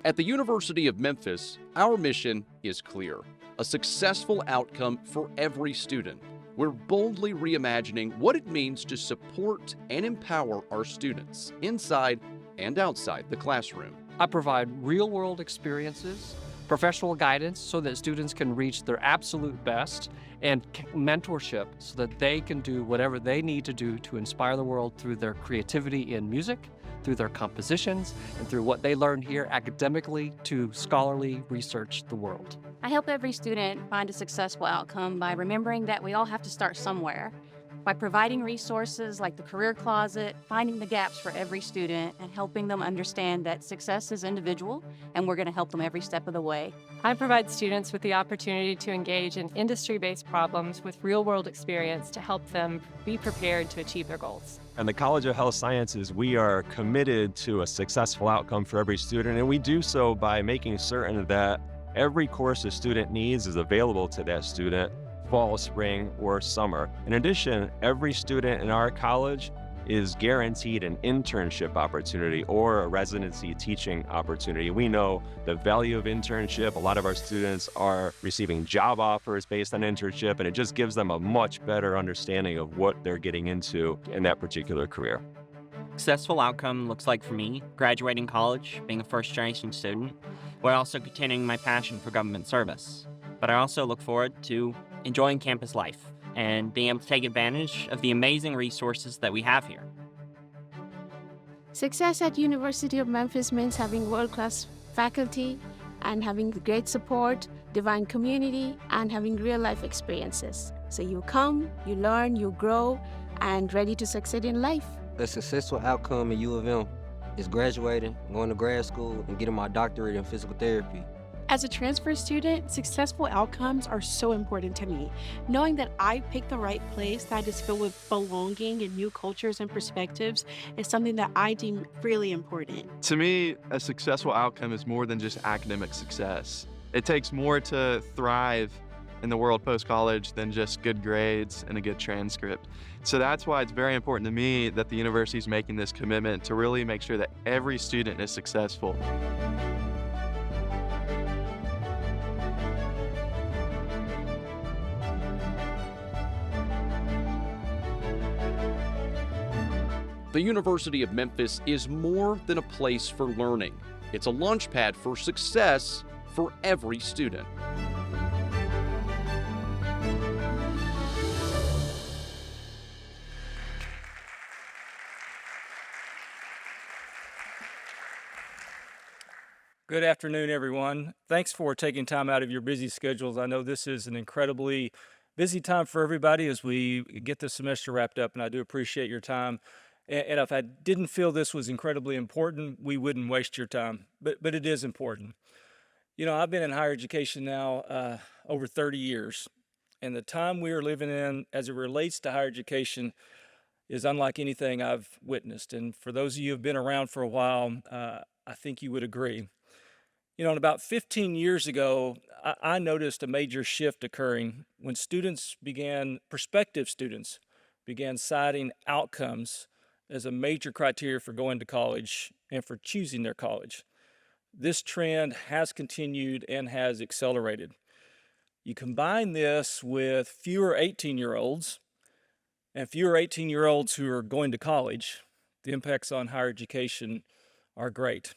At the University of Memphis, our mission is clear: a successful outcome for every student. We're boldly reimagining what it means to support and empower our students inside and outside the classroom. I provide real-world experiences, professional guidance so that students can reach their absolute best, and mentorship so that they can do whatever they need to do to inspire the world through their creativity in music, through their compositions, and through what they learn here academically to scholarly research the world. I help every student find a successful outcome by remembering that we all have to start somewhere, by providing resources like the Career Closet, finding the gaps for every student, and helping them understand that success is individual, and we're going to help them every step of the way. I provide students with the opportunity to engage in industry-based problems with real-world experience to help them be prepared to achieve their goals. At the College of Health Sciences, we are committed to a successful outcome for every student, and we do so by making certain that every course a student needs is available to that student, fall, spring, or summer. In addition, every student in our college is guaranteed an internship opportunity or a residency teaching opportunity. We know the value of internship. A lot of our students are receiving job offers based on internship, and it just gives them a much better understanding of what they're getting into in that particular career. Successful outcome looks like for me, graduating college, being a first-generation student, while also continuing my passion for government service. But I also look forward to enjoying campus life and being able to take advantage of the amazing resources that we have here. Success at University of Memphis means having world-class faculty and having great support, divine community, and having real-life experiences. So you come, you learn, you grow, and ready to succeed in life. A successful outcome at U of M is graduating, going to grad school, and getting my doctorate in physical therapy. As a transfer student, successful outcomes are so important to me. Knowing that I picked the right place that is filled with belonging and new cultures and perspectives is something that I deem really important. To me, a successful outcome is more than just academic success. It takes more to thrive in the world post-college than just good grades and a good transcript. So that's why it's very important to me that the university is making this commitment to really make sure that every student is successful. The University of Memphis is more than a place for learning. It's a launchpad for success for every student. Good afternoon, everyone. Thanks for taking time out of your busy schedules. I know this is an incredibly busy time for everybody as we get the semester wrapped up, and I do appreciate your time. And if I didn't feel this was incredibly important, we wouldn't waste your time, but it is important. You know, I've been in higher education now over 30 years, and the time we are living in as it relates to higher education is unlike anything I've witnessed. And for those of you who have been around for a while, I think you would agree. You know, about 15 years ago, I noticed a major shift occurring when prospective students began citing outcomes as a major criteria for going to college and for choosing their college. This trend has continued and has accelerated. You combine this with fewer 18-year-olds and fewer 18-year-olds who are going to college, the impacts on higher education are great.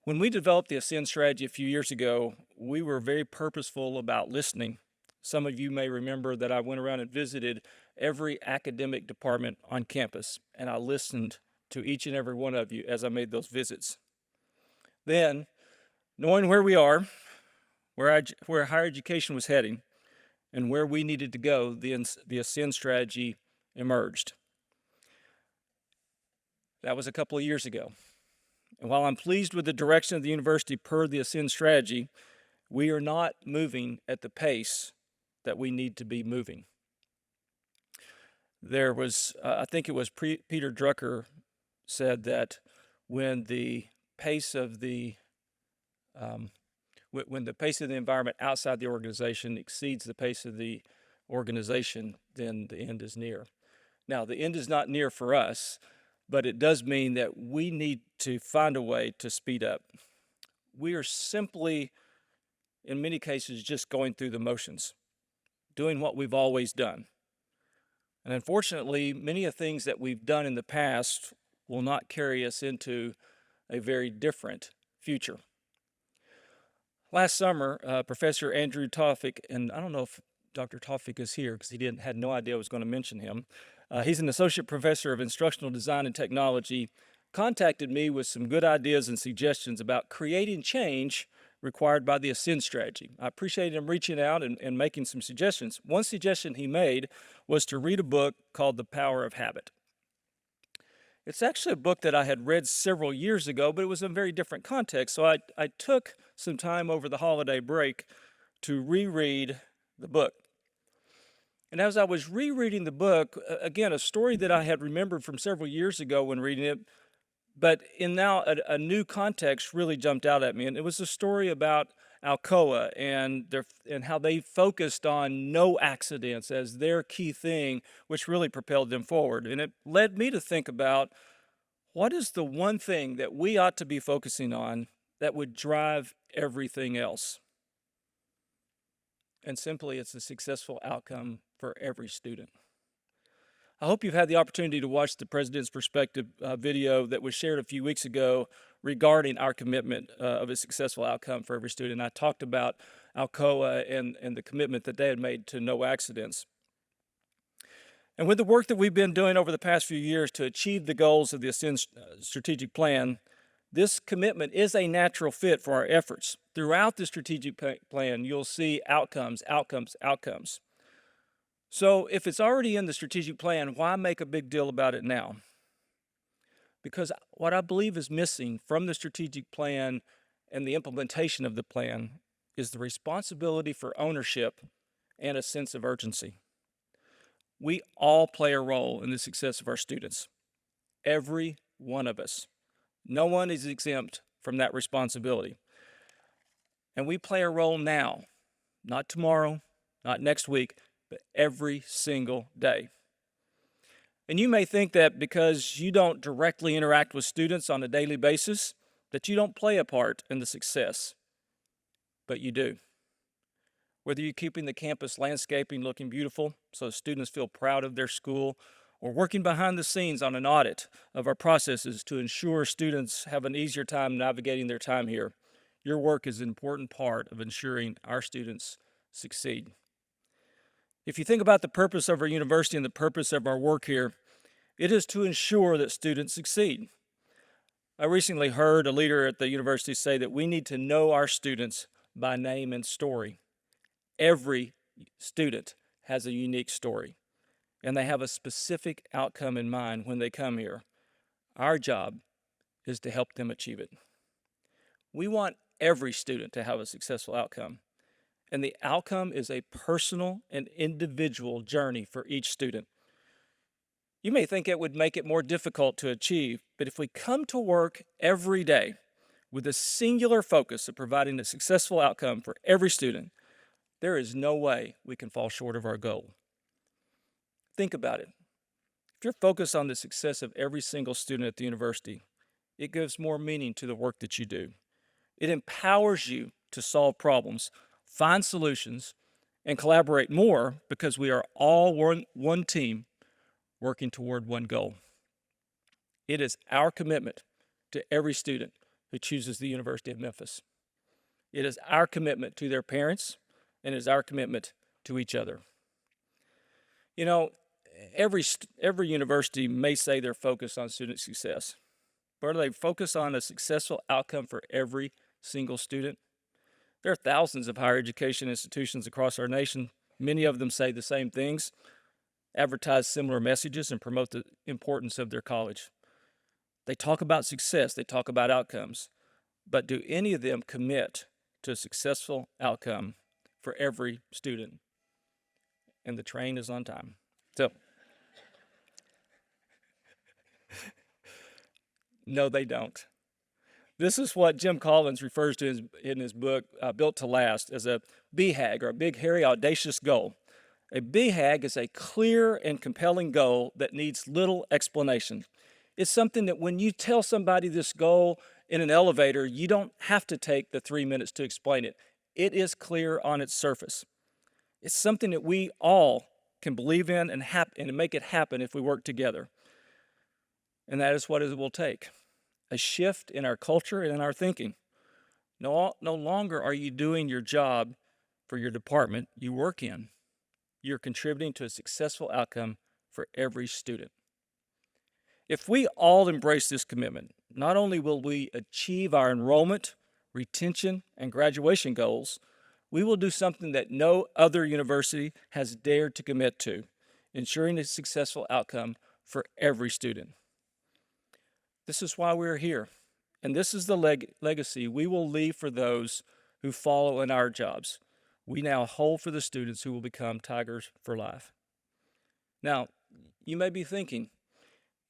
When we developed the Ascend strategy a few years ago, we were very purposeful about listening. Some of you may remember that I went around and visited every academic department on campus, and I listened to each and every one of you as I made those visits. Then, knowing where we are, where higher education was heading, and where we needed to go, the Ascend strategy emerged. That was a couple of years ago. And while I'm pleased with the direction of the university per the Ascend strategy, we are not moving at the pace that we need to be moving. There was, I think it was Peter Drucker said that when the pace of the environment outside the organization exceeds the pace of the organization, then the end is near. Now, the end is not near for us, but it does mean that we need to find a way to speed up. we are simply, in many cases, just going through the motions, doing what we've always done. And unfortunately, many of the things that we've done in the past will not carry us into a very different future. Last summer, Professor Andrew Tawfik, and I don't know if Dr. Tawfik is here because he had no idea I was going to mention him. He's an associate professor of instructional design and technology, contacted me with some good ideas and suggestions about creating change required by the Ascend strategy. I appreciate him reaching out and making some suggestions. One suggestion he made was to read a book called The Power of Habit. It's actually a book that I had read several years ago, but it was in a very different context. So I took some time over the holiday break to reread the book. And as I was rereading the book, again, a story that I had remembered from several years ago when reading it, but in now a new context really jumped out at me. And it was a story about Alcoa and how they focused on no accidents as their key thing, which really propelled them forward. And it led me to think about what is the one thing that we ought to be focusing on that would drive everything else? And simply, it's a successful outcome for every student. I hope you've had the opportunity to watch the President's Perspective video that was shared a few weeks ago regarding our commitment of a successful outcome for every student. I talked about Alcoa and the commitment that they had made to no accidents. And with the work that we've been doing over the past few years to achieve the goals of the Ascend strategic plan, this commitment is a natural fit for our efforts. Throughout the strategic plan, you'll see outcomes, outcomes, outcomes. So if it's already in the strategic plan, why make a big deal about it now? Because what I believe is missing from the strategic plan and the implementation of the plan is the responsibility for ownership and a sense of urgency. We all play a role in the success of our students. Every one of us. No one is exempt from that responsibility. And we play a role now, not tomorrow, not next week, but every single day. And you may think that because you don't directly interact with students on a daily basis, that you don't play a part in the success, but you do. Whether you're keeping the campus landscaping looking beautiful so students feel proud of their school, or working behind the scenes on an audit of our processes to ensure students have an easier time navigating their time here, your work is an important part of ensuring our students succeed. If you think about the purpose of our university and the purpose of our work here, it is to ensure that students succeed. I recently heard a leader at the university say that we need to know our students by name and story. Every student has a unique story, and they have a specific outcome in mind when they come here. Our job is to help them achieve it. We want every student to have a successful outcome. And the outcome is a personal and individual journey for each student. You may think it would make it more difficult to achieve, but if we come to work every day with a singular focus of providing a successful outcome for every student, there is no way we can fall short of our goal. Think about it. If you're focused on the success of every single student at the university, it gives more meaning to the work that you do. It empowers you to solve problems, find solutions, and collaborate more because we are all one team working toward one goal. It is our commitment to every student who chooses the University of Memphis. It is our commitment to their parents, and it is our commitment to each other. You know, every university may say they're focused on student success, but are they focused on a successful outcome for every single student? There are thousands of higher education institutions across our nation. Many of them say the same things, advertise similar messages, and promote the importance of their college. They talk about success, they talk about outcomes, but do any of them commit to a successful outcome for every student? And the train is on time. So, no, they don't. This is what Jim Collins refers to in his book, Built to Last, as a BHAG, or a big, hairy, audacious goal. A BHAG is a clear and compelling goal that needs little explanation. It's something that when you tell somebody this goal, in an elevator, you don't have to take the 3 minutes to explain it. It is clear on its surface. It's something that we all can believe in and make it happen if we work together. And that is what it will take. A shift in our culture and in our thinking. No longer are you doing your job for your department you work in. You're contributing to a successful outcome for every student. If we all embrace this commitment, not only will we achieve our enrollment, retention, and graduation goals, we will do something that no other university has dared to commit to, ensuring a successful outcome for every student. This is why we're here, and this is the legacy we will leave for those who follow in our jobs. We now hold for the students who will become Tigers for life. Now, you may be thinking,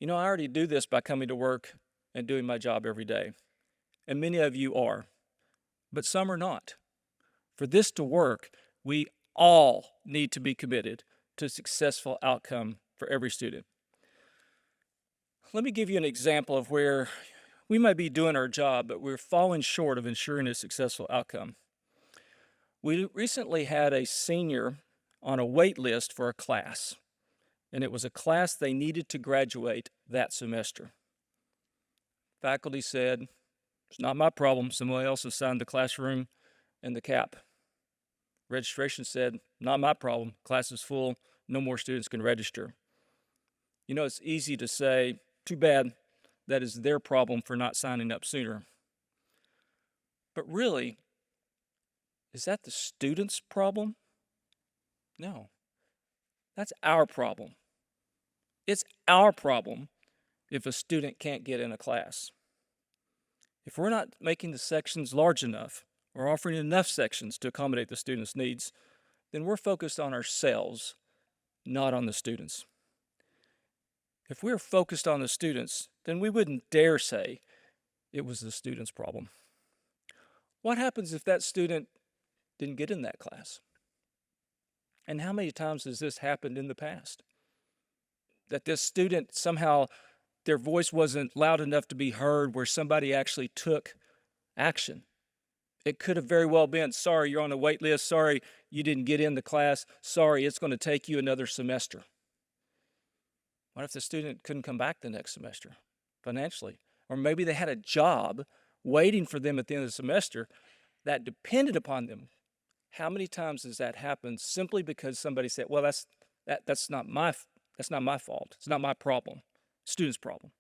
I already do this by coming to work and doing my job every day. And many of you are, but some are not. For this to work, we all need to be committed to a successful outcome for every student. Let me give you an example of where we might be doing our job, but we're falling short of ensuring a successful outcome. We recently had a senior on a wait list for a class, and it was a class they needed to graduate that semester. Faculty said, "It's not my problem. Somebody else assigned the classroom and the cap." Registration said, "Not my problem. Class is full. No more students can register." It's easy to say, "Too bad. That is their problem for not signing up sooner." But really, is that the student's problem? No. That's our problem. It's our problem if a student can't get in a class. If we're not making the sections large enough or offering enough sections to accommodate the students' needs, then we're focused on ourselves, not on the students. If we're focused on the students, then we wouldn't dare say it was the student's problem. What happens if that student didn't get in that class? And how many times has this happened in the past? That this student somehow, their voice wasn't loud enough to be heard where somebody actually took action. It could have very well been, "Sorry, you're on a wait list. Sorry, you didn't get in the class. Sorry, it's going to take you another semester." What if the student couldn't come back the next semester financially? Or maybe they had a job waiting for them at the end of the semester that depended upon them. How many times has that happened simply because somebody said, "Well, that's not my fault. It's not my problem. Student's problem."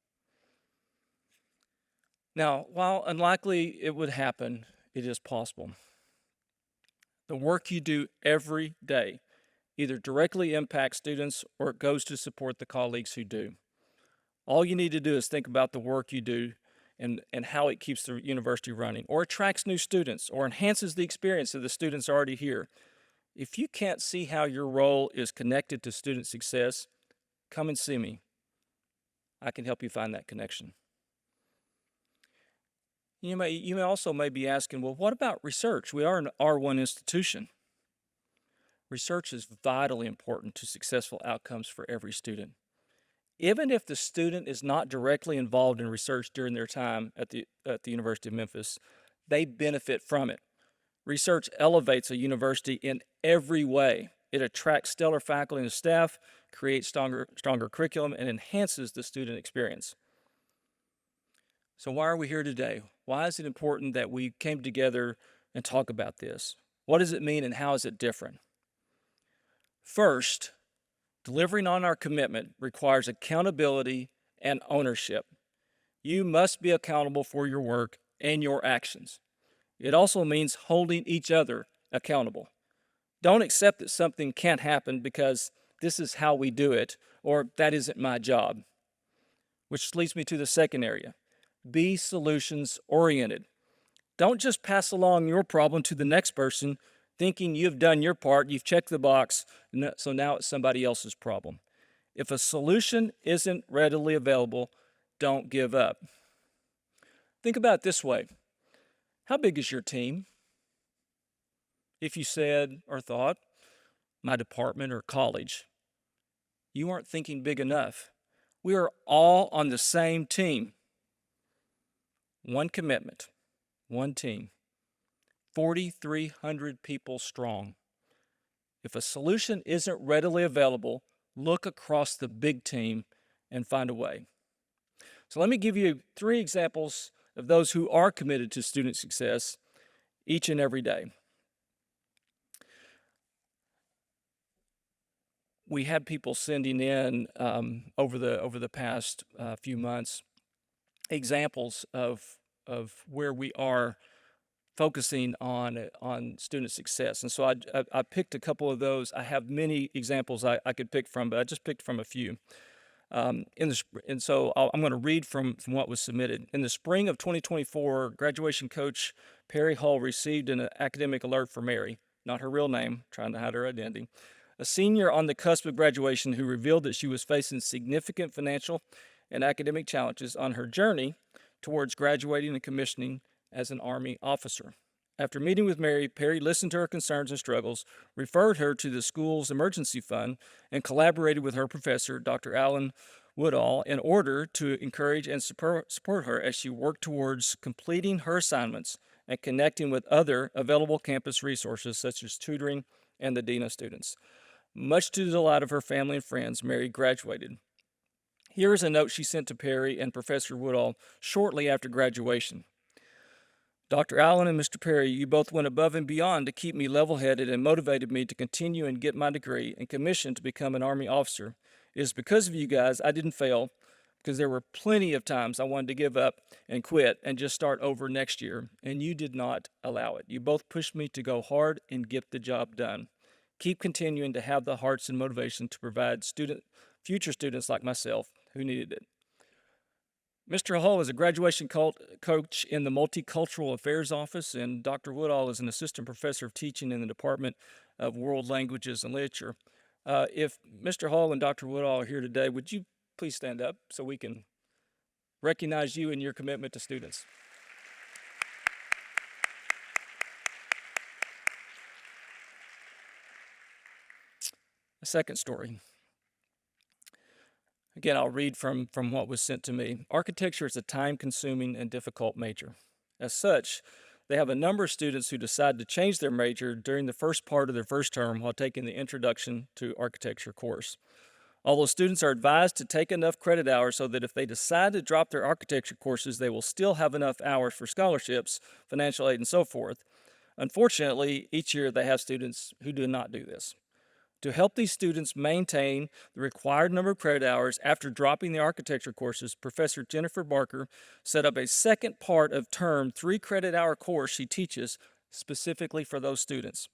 Now, while unlikely it would happen, it is possible. The work you do every day either directly impacts students or it goes to support the colleagues who do. All you need to do is think about the work you do and how it keeps the university running, or attracts new students, or enhances the experience of the students already here. If you can't see how your role is connected to student success, come and see me. I can help you find that connection. You may also be asking, well, what about research? We are an R1 institution. Research is vitally important to successful outcomes for every student. Even if the student is not directly involved in research during their time at the University of Memphis, they benefit from it. Research elevates a university in every way. It attracts stellar faculty and staff, creates stronger curriculum, and enhances the student experience. So why are we here today? Why is it important that we came together and talk about this? What does it mean and how is it different? First, delivering on our commitment requires accountability and ownership. You must be accountable for your work and your actions. It also means holding each other accountable. Don't accept that something can't happen because this is how we do it, or that isn't my job. Which leads me to the second area. Be solutions-oriented. Don't just pass along your problem to the next person thinking you've done your part, you've checked the box, so now it's somebody else's problem. If a solution isn't readily available, don't give up. Think about it this way. How big is your team? If you said or thought, my department or college, you aren't thinking big enough. We are all on the same team. one commitment, one team, 4,300 people strong. If a solution isn't readily available, look across the big team and find a way. So let me give you 3 examples of those who are committed to student success each and every day. We had people sending in over the past few months examples of where we are focusing on student success, and so I picked a couple of those. I have many examples I could pick from, but I just picked from a few. I'm going to read from what was submitted. In the spring of 2024, graduation coach Perry Hall received an academic alert for Mary, not her real name, trying to hide her identity, a senior on the cusp of graduation who revealed that she was facing significant financial and academic challenges on her journey towards graduating and commissioning as an Army officer. After meeting with Mary, Perry listened to her concerns and struggles, referred her to the school's emergency fund, and collaborated with her professor, Dr. Alan Woodall, in order to encourage and support her as she worked towards completing her assignments and connecting with other available campus resources such as tutoring and the dean of students. Much to the delight of her family and friends, Mary graduated. Here is a note she sent to Perry and Professor Woodall shortly after graduation. Dr. Allen and Mr. Perry, you both went above and beyond to keep me level-headed and motivated me to continue and get my degree and commissioned to become an Army officer. It is because of you guys I didn't fail, because there were plenty of times I wanted to give up and quit and just start over next year, and you did not allow it. You both pushed me to go hard and get the job done. Keep continuing to have the hearts and motivation to provide future students like myself who needed it. Mr. Hall is a graduation coach in the Multicultural Affairs Office, and Dr. Woodall is an assistant professor of teaching in the Department of World Languages and Literature. If Mr. Hall and Dr. Woodall are here today, would you please stand up so we can recognize you and your commitment to students? A second story. Again, I'll read from what was sent to me. Architecture is a time-consuming and difficult major. As such, they have a number of students who decide to change their major during the first part of their first term while taking the Introduction to Architecture course. Although students are advised to take enough credit hours so that if they decide to drop their architecture courses, they will still have enough hours for scholarships, financial aid, and so forth. Unfortunately, each year they have students who do not do this. To help these students maintain the required number of credit hours after dropping the architecture courses, Professor Jennifer Barker set up a second part of term 3 credit hour course she teaches specifically for those students.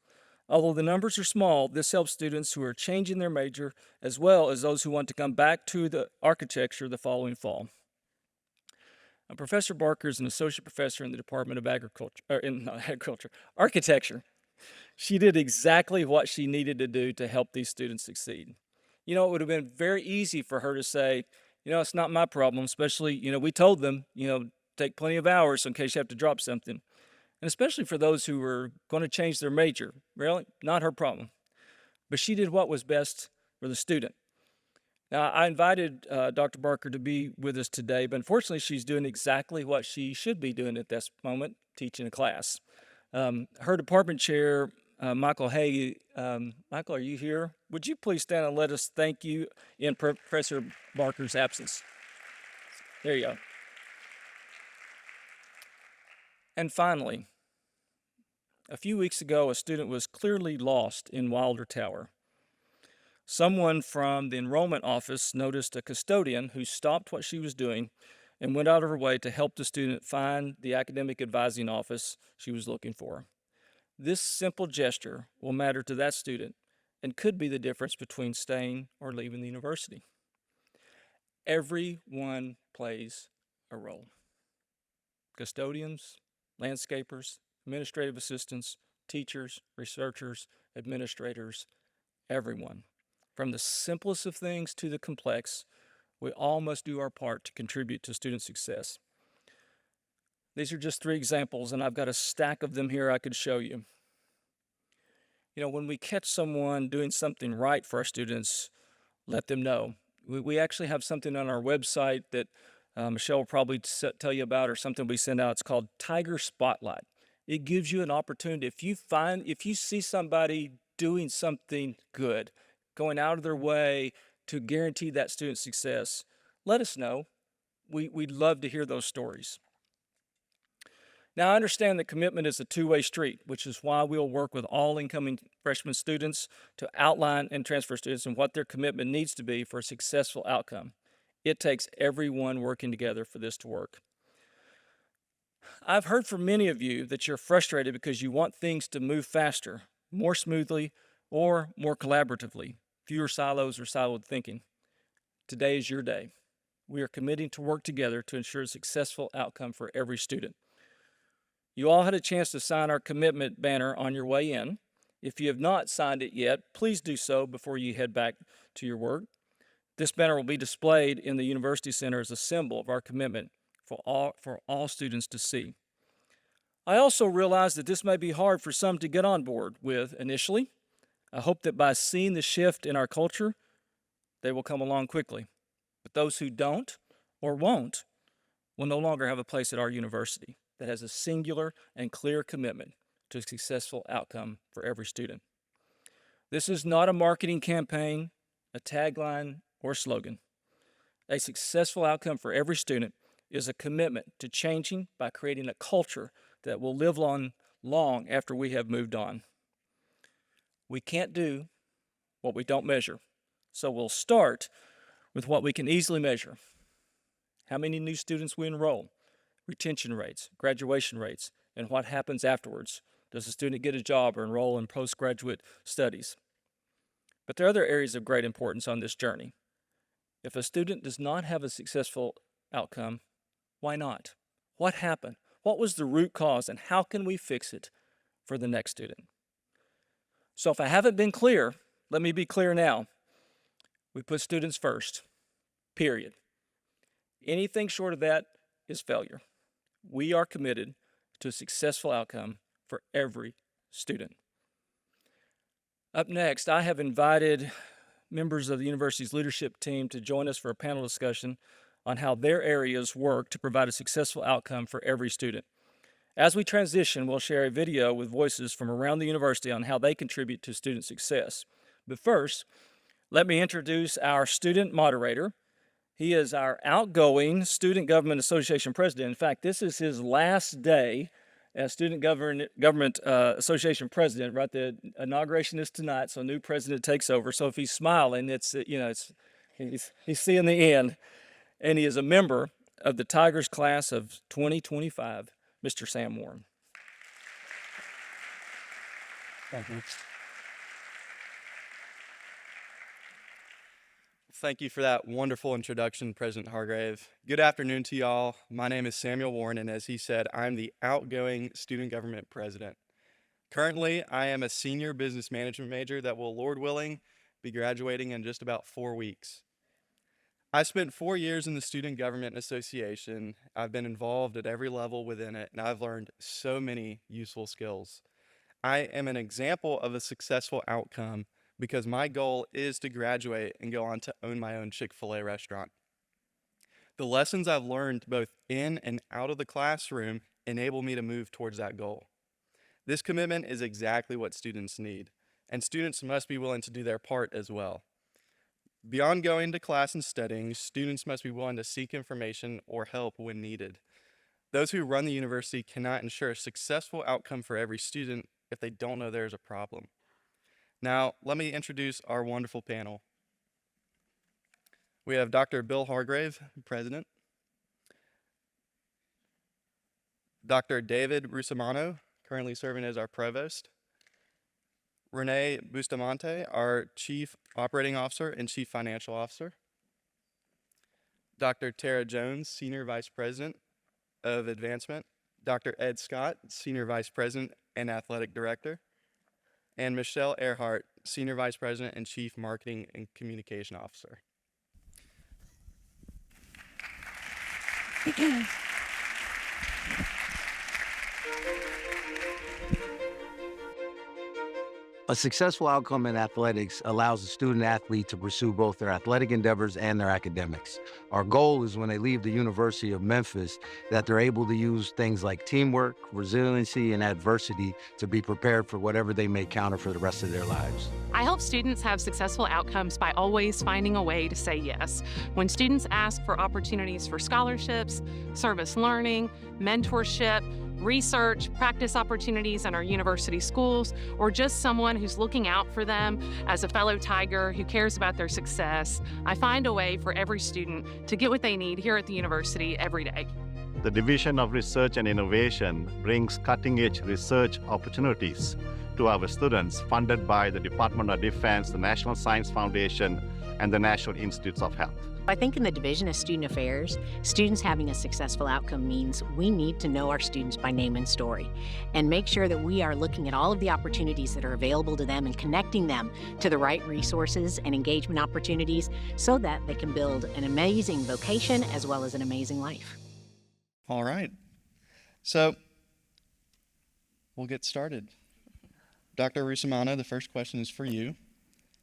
Although the numbers are small, this helps students who are changing their major as well as those who want to come back to the architecture the following fall. Now, Professor Barker is an associate professor in the Department of Architecture. She did exactly what she needed to do to help these students succeed. You know, it would have been very easy for her to say, it's not my problem, especially, we told them, take plenty of hours in case you have to drop something. And especially for those who were going to change their major, really, not her problem. But she did what was best for the student. Now, I invited Dr. Barker to be with us today, but unfortunately, she's doing exactly what she should be doing at this moment, teaching a class. Her department chair, Michael Hay. Michael, are you here? Would you please stand and let us thank you in Professor Barker's absence? There you go. And finally, a few weeks ago, a student was clearly lost in Wilder Tower. Someone from the enrollment office noticed a custodian who stopped what she was doing and went out of her way to help the student find the academic advising office she was looking for. This simple gesture will matter to that student and could be the difference between staying or leaving the university. Everyone plays a role. Custodians, landscapers, administrative assistants, teachers, researchers, administrators, everyone. From the simplest of things to the complex, we all must do our part to contribute to student success. These are just 3 examples, and I've got a stack of them here I could show you. When we catch someone doing something right for our students, let them know. We actually have something on our website that Michelle will probably tell you about, or something we send out. It's called Tiger Spotlight. It gives you an opportunity. If you see somebody doing something good, going out of their way to guarantee that student's success, let us know. We'd love to hear those stories. Now, I understand that commitment is a two-way street, which is why we'll work with all incoming freshman students to outline and transfer students and what their commitment needs to be for a successful outcome. It takes everyone working together for this to work. I've heard from many of you that you're frustrated because you want things to move faster, more smoothly, or more collaboratively, fewer silos or siloed thinking. Today is your day. We are committing to work together to ensure a successful outcome for every student. You all had a chance to sign our commitment banner on your way in. If you have not signed it yet, please do so before you head back to your work. This banner will be displayed in the University Center as a symbol of our commitment for all students to see. I also realize that this may be hard for some to get on board with initially. I hope that by seeing the shift in our culture, they will come along quickly. But those who don't or won't will no longer have a place at our university that has a singular and clear commitment to a successful outcome for every student. This is not a marketing campaign, a tagline, or slogan. A successful outcome for every student is a commitment to changing by creating a culture that will live on long after we have moved on. We can't do what we don't measure, so we'll start with what we can easily measure. How many new students we enroll, retention rates, graduation rates, and what happens afterwards. Does a student get a job or enroll in postgraduate studies? But there are other areas of great importance on this journey. If a student does not have a successful outcome, why not? What happened? What was the root cause, and how can we fix it for the next student? So if I haven't been clear, let me be clear now. We put students first, period. Anything short of that is failure. We are committed to a successful outcome for every student. Up next, I have invited members of the university's leadership team to join us for a panel discussion on how their areas work to provide a successful outcome for every student. As we transition, we'll share a video with voices from around the university on how they contribute to student success. But first, let me introduce our student moderator. He is our outgoing Student Government Association president. In fact, this is his last day as Student Government Association president. Right, the inauguration is tonight, so a new president takes over. So if he's smiling, he's seeing the end. And he is a member of the Tigers class of 2025, Mr. Sam Warren. Thank you. Thank you for that wonderful introduction, President Hargrave. Good afternoon to y'all. My name is Samuel Warren, and as he said, I'm the outgoing student government president. Currently, I am a senior business management major that will, Lord willing, be graduating in just about 4 weeks. I spent 4 years in the Student Government Association. I've been involved at every level within it, and I've learned so many useful skills. I am an example of a successful outcome because my goal is to graduate and go on to own my own Chick-fil-A restaurant. The lessons I've learned both in and out of the classroom enable me to move towards that goal. This commitment is exactly what students need, and students must be willing to do their part as well. Beyond going to class and studying, students must be willing to seek information or help when needed. Those who run the university cannot ensure a successful outcome for every student if they don't know there's a problem. Now, let me introduce our wonderful panel. We have Dr. Bill Hargrave, President. Dr. David Russomano, currently serving as our Provost. Renee Bustamante, our Chief Operating Officer and Chief Financial Officer. Dr. Tara Jones, Senior Vice President of Advancement. Dr. Ed Scott, Senior Vice President and Athletic Director. And Michelle Earhart, Senior Vice President and Chief Marketing and Communication Officer. A successful outcome in athletics allows a student athlete to pursue both their athletic endeavors and their academics. Our goal is when they leave the University of Memphis that they're able to use things like teamwork, resiliency, and adversity to be prepared for whatever they may counter for the rest of their lives. I help students have successful outcomes by always finding a way to say yes. When students ask for opportunities for scholarships, service learning, mentorship, research, practice opportunities in our university schools, or just someone who's looking out for them as a fellow Tiger who cares about their success, I find a way for every student to get what they need here at the university every day. The Division of Research and Innovation brings cutting-edge research opportunities to our students, funded by the Department of Defense, the National Science Foundation, and the National Institutes of Health. I think in the Division of Student Affairs, students having a successful outcome means we need to know our students by name and story and make sure that we are looking at all of the opportunities that are available to them and connecting them to the right resources and engagement opportunities so that they can build an amazing vocation as well as an amazing life. All right. So we'll get started. Dr. Rusumano, the first question is for you.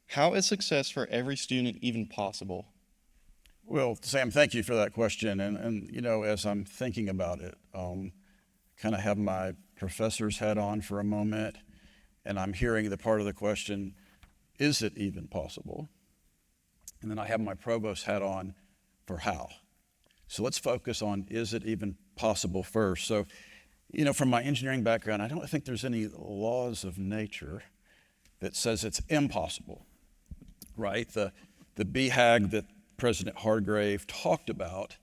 How is success for every student even possible? Well, Sam, thank you for that question. And you know, as I'm thinking about it, kind of have my professor's hat on for a moment, and I'm hearing the part of the question, is it even possible? And then I have my provost hat on for how. So let's focus on, is it even possible first? So, you know, from my engineering background, I don't think there's any laws of nature that says it's impossible, right? The BHAG that President Hargrave talked about,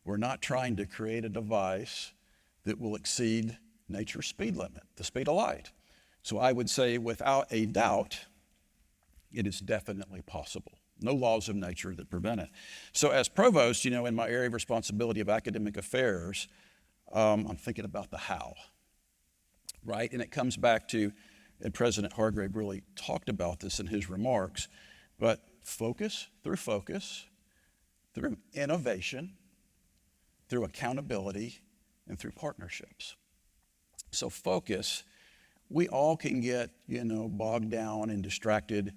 we're not trying to create a device that will exceed nature's speed limit, the speed of light. So I would say without a doubt, it is definitely possible. No laws of nature that prevent it. So as provost, you know, in my area of responsibility of academic affairs, I'm thinking about the how, right? And it comes back to, and President Hargrave really talked about this in his remarks, but focus, through innovation, through accountability, and through partnerships. So focus, we all can get, you know, bogged down and distracted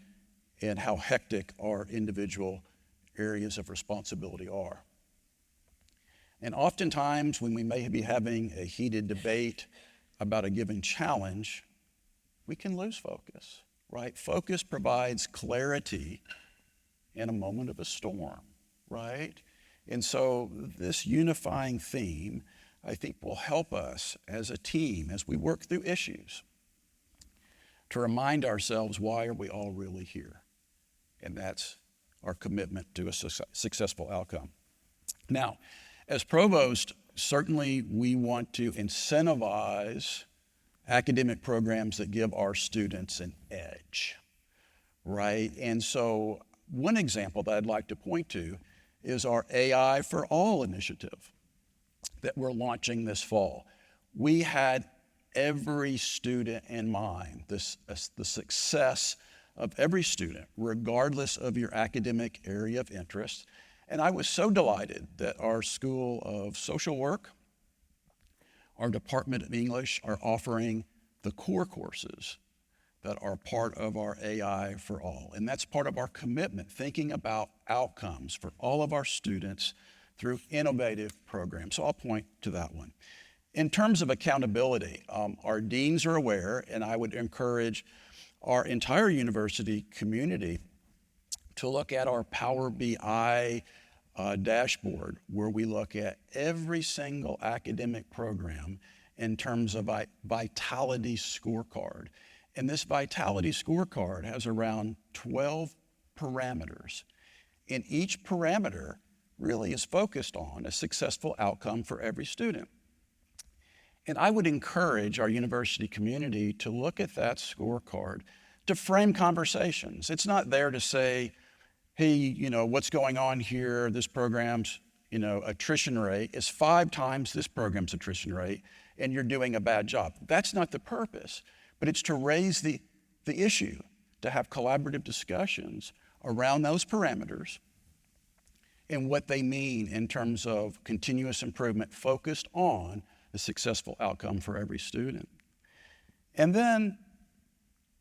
in how hectic our individual areas of responsibility are. And oftentimes when we may be having a heated debate about a given challenge, we can lose focus, right? Focus provides clarity in a moment of a storm, right? And so this unifying theme, I think, will help us as a team, as we work through issues, to remind ourselves, why are we all really here? And that's our commitment to a successful outcome. Now, as provost, certainly we want to incentivize academic programs that give our students an edge, right? And so one example that I'd like to point to is our AI for All initiative that we're launching this fall. We had every student in mind, the success of every student, regardless of your academic area of interest. And I was so delighted that our School of Social Work, our Department of English are offering the core courses that are part of our AI for All. And that's part of our commitment, thinking about outcomes for all of our students through innovative programs. So I'll point to that one. In terms of accountability, our deans are aware, and I would encourage our entire university community to look at our Power BI dashboard, where we look at every single academic program in terms of vitality scorecard. And this vitality scorecard has around 12 parameters. And each parameter really is focused on a successful outcome for every student. And I would encourage our university community to look at that scorecard to frame conversations. It's not there to say, hey, you know, what's going on here? This program's, you know, attrition rate is 5 times this program's attrition rate, and you're doing a bad job. That's not the purpose, but it's to raise the issue, to have collaborative discussions around those parameters and what they mean in terms of continuous improvement focused on a successful outcome for every student. And then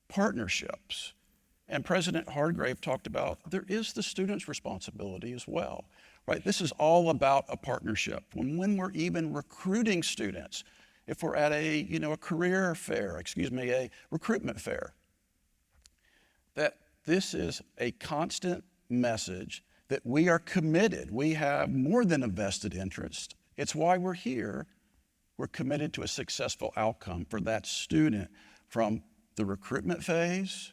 partnerships. And President Hargrave talked about there is the student's responsibility as well, right? This is all about a partnership. When we're even recruiting students, if we're at a career fair, a recruitment fair, that this is a constant message that we are committed. We have more than a vested interest. It's why we're here. We're committed to a successful outcome for that student from the recruitment phase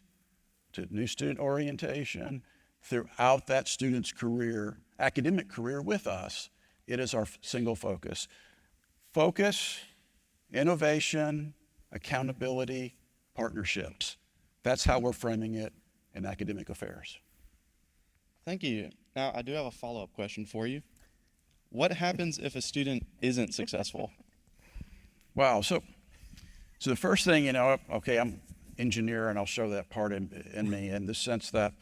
to new student orientation throughout that student's career, academic career with us. It is our single focus. Focus, innovation, accountability, partnerships. That's how we're framing it in academic affairs. Thank you. Now, I do have a follow-up question for you. What happens if a student isn't successful? Wow, so the first thing, okay, I'm engineer, and I'll show that part in me in the sense that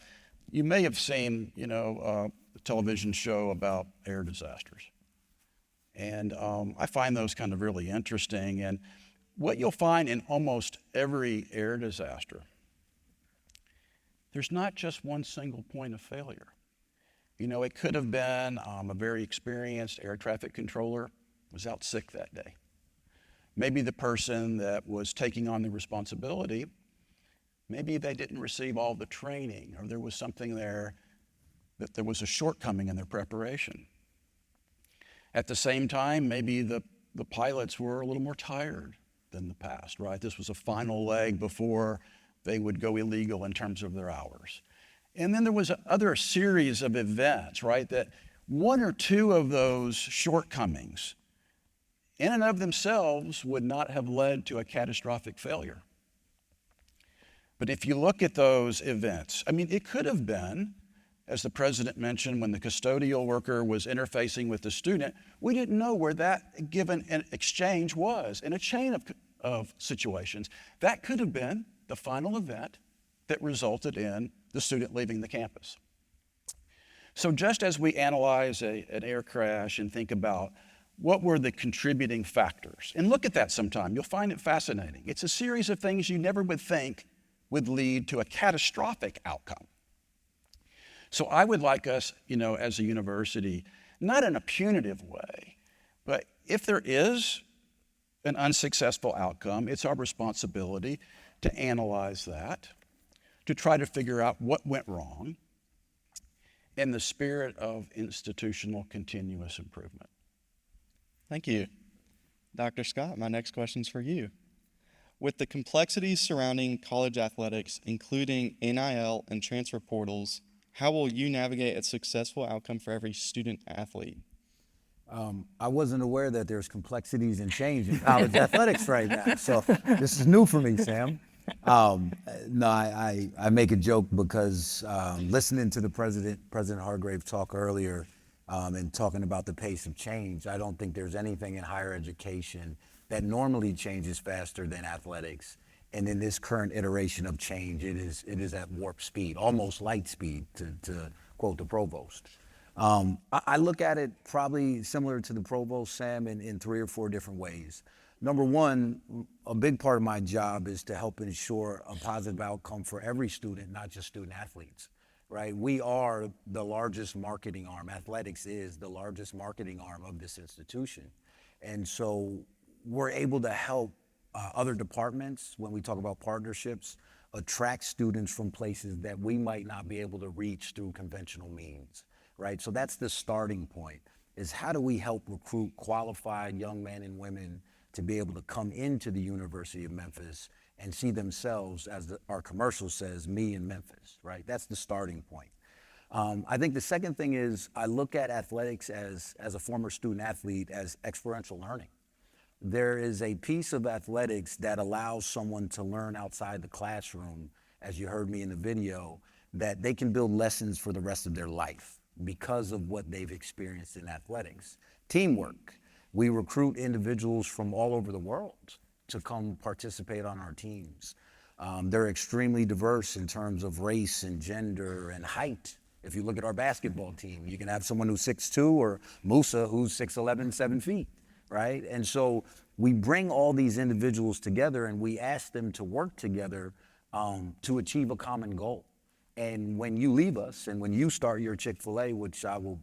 you may have seen, a television show about air disasters. And I find those kind of really interesting. And what you'll find in almost every air disaster, there's not just one single point of failure. It could have been a very experienced air traffic controller was out sick that day. Maybe the person that was taking on the responsibility, maybe they didn't receive all the training, or there was something there that there was a shortcoming in their preparation. At the same time, maybe the pilots were a little more tired than the past, right? This was a final leg before they would go illegal in terms of their hours. And then there was another series of events, right, that one or two of those shortcomings in and of themselves would not have led to a catastrophic failure. But if you look at those events, it could have been, as the president mentioned, when the custodial worker was interfacing with the student, we didn't know where that given exchange was in a chain of situations. That could have been the final event that resulted in the student leaving the campus. So just as we analyze an air crash and think about what were the contributing factors, and look at that sometime, you'll find it fascinating. It's a series of things you never would think would lead to a catastrophic outcome. So I would like us, as a university, not in a punitive way, but if there is an unsuccessful outcome, it's our responsibility to analyze that, to try to figure out what went wrong in the spirit of institutional continuous improvement. Thank you. Dr. Scott, my next question is for you. With the complexities surrounding college athletics, including NIL and transfer portals, how will you navigate a successful outcome for every student athlete? I wasn't aware that there's complexities and change in college athletics right now, so this is new for me, Sam. No, I make a joke because listening to the President Hargrave talk earlier and talking about the pace of change, I don't think there's anything in higher education that normally changes faster than athletics. And in this current iteration of change, it is at warp speed, almost light speed, to quote the provost. I look at it probably similar to the provost, Sam, in 3 or 4 different ways. Number one, a big part of my job is to help ensure a positive outcome for every student, not just student athletes, right? We are the largest marketing arm. Athletics is the largest marketing arm of this institution. And so we're able to help other departments, when we talk about partnerships, attract students from places that we might not be able to reach through conventional means, right? So that's the starting point, is how do we help recruit qualified young men and women to be able to come into the University of Memphis and see themselves, as our commercial says, me in Memphis, right? That's the starting point. I think the second thing is I look at athletics as a former student athlete as experiential learning. There is a piece of athletics that allows someone to learn outside the classroom, as you heard me in the video, that they can build lessons for the rest of their life because of what they've experienced in athletics. Teamwork. We recruit individuals from all over the world to come participate on our teams. They're extremely diverse in terms of race and gender and height. If you look at our basketball team, you can have someone who's 6'2", or Musa who's 6'11", 7 feet. Right? And so we bring all these individuals together and we ask them to work together to achieve a common goal. And when you leave us and when you start your Chick-fil-A, which I will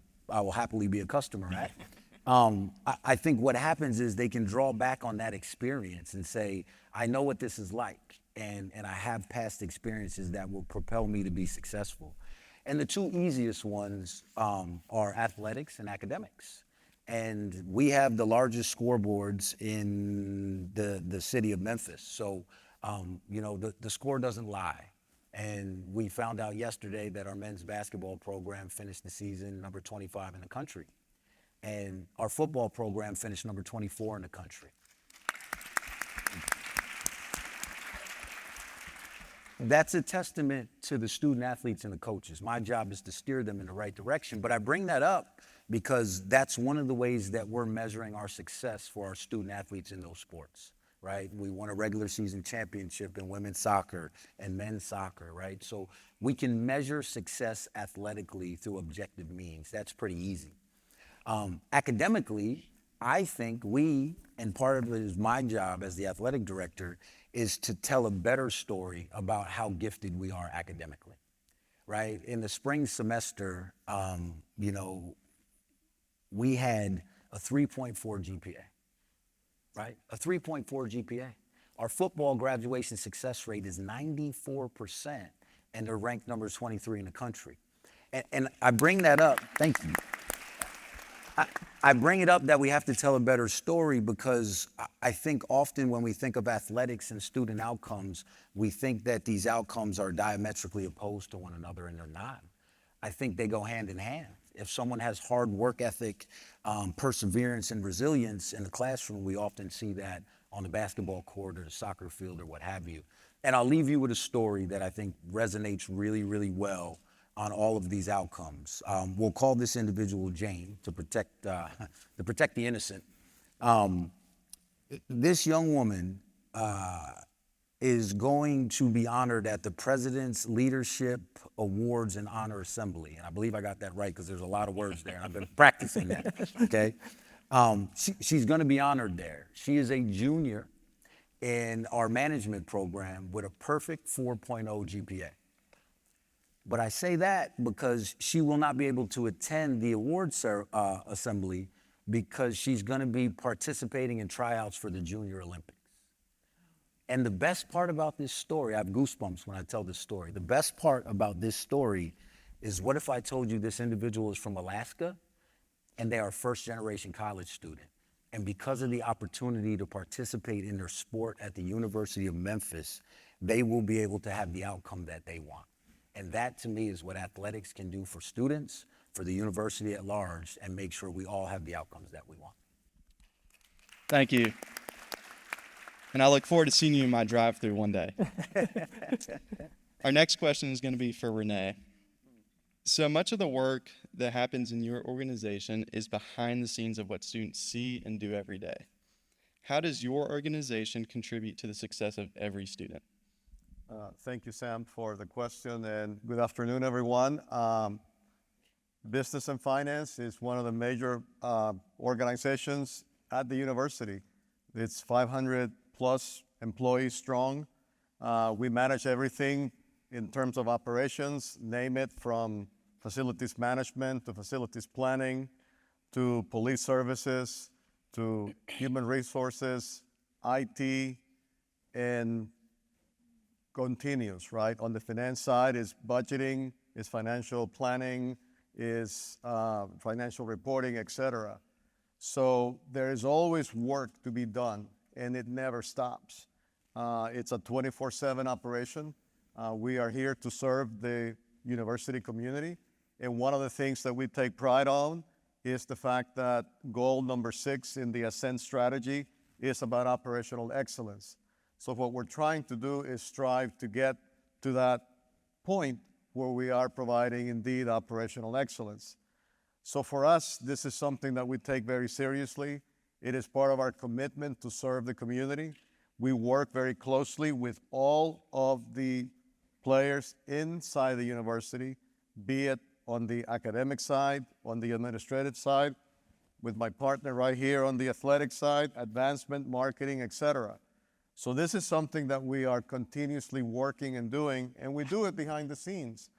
happily be a customer at, I think what happens is they can draw back on that experience and say, I know what this is like, and I have past experiences that will propel me to be successful. And the two easiest ones are athletics and academics. And we have the largest scoreboards in the city of Memphis. So, the score doesn't lie. And we found out yesterday that our men's basketball program finished the season number 25 in the country. And our football program finished number 24 in the country. That's a testament to the student athletes and the coaches. My job is to steer them in the right direction. But I bring that up because that's one of the ways that we're measuring our success for our student athletes in those sports, right? We won a regular season championship in women's soccer and men's soccer, right? So we can measure success athletically through objective means. That's pretty easy. Academically, I think and part of it is my job as the athletic director, is to tell a better story about how gifted we are academically, right? In the spring semester, we had a 3.4 GPA, right? A 3.4 GPA. Our football graduation success rate is 94%, and they're ranked number 23 in the country. And I bring that up, thank you. I bring it up that we have to tell a better story because I think often when we think of athletics and student outcomes, we think that these outcomes are diametrically opposed to one another, and they're not. I think they go hand in hand. If someone has hard work ethic, perseverance, and resilience in the classroom, we often see that on the basketball court or the soccer field or what have you. And I'll leave you with a story that I think resonates really, really well on all of these outcomes. We'll call this individual Jane to protect the innocent. This young woman is going to be honored at the President's Leadership Awards and Honor Assembly. And I believe I got that right because there's a lot of words there. I've been practicing that, okay? She's gonna be honored there. She is a junior in our management program with a perfect 4.0 GPA. But I say that because she will not be able to attend the awards assembly because she's going to be participating in tryouts for the Junior Olympics. And the best part about this story, I have goosebumps when I tell this story. The best part about this story is, what if I told you this individual is from Alaska and they are a first-generation college student? And because of the opportunity to participate in their sport at the University of Memphis, they will be able to have the outcome that they want. And that, to me, is what athletics can do for students, for the university at large, and make sure we all have the outcomes that we want. Thank you. And I look forward to seeing you in my drive-thru one day. Our next question is going to be for Renee. So much of the work that happens in your organization is behind the scenes of what students see and do every day. How does your organization contribute to the success of every student? Thank you, Sam, for the question, and good afternoon, everyone. Business and Finance is one of the major organizations at the university. It's 500 plus employees strong. We manage everything in terms of operations, name it, from facilities management to facilities planning to police services to human resources, IT, and continues, right? On the finance side is budgeting, is financial planning, is financial reporting, et cetera. So there is always work to be done, and it never stops. It's a 24/7 operation. We are here to serve the university community, and one of the things that we take pride on is the fact that goal number 6 in the Ascend strategy is about operational excellence. So what we're trying to do is strive to get to that point where we are providing indeed operational excellence. So for us, this is something that we take very seriously. It is part of our commitment to serve the community. We work very closely with all of the players inside the university, be it on the academic side, on the administrative side, with my partner right here on the athletic side, advancement, marketing, et cetera. So this is something that we are continuously working and doing, and we do it behind the scenes.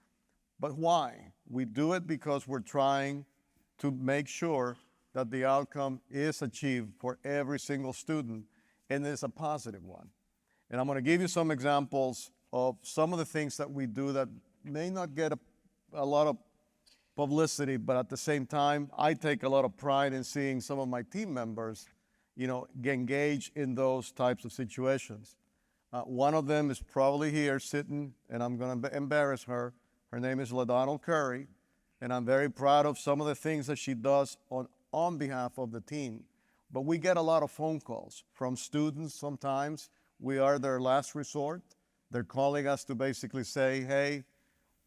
But why? We do it because we're trying to make sure that the outcome is achieved for every single student, and it's a positive one. And I'm going to give you some examples of some of the things that we do that may not get a lot of publicity, but at the same time, I take a lot of pride in seeing some of my team members, get engaged in those types of situations. One of them is probably here sitting, and I'm going to embarrass her. Her name is LaDonald Curry, and I'm very proud of some of the things that she does on behalf of the team. But we get a lot of phone calls from students sometimes. We are their last resort. They're calling us to basically say, hey,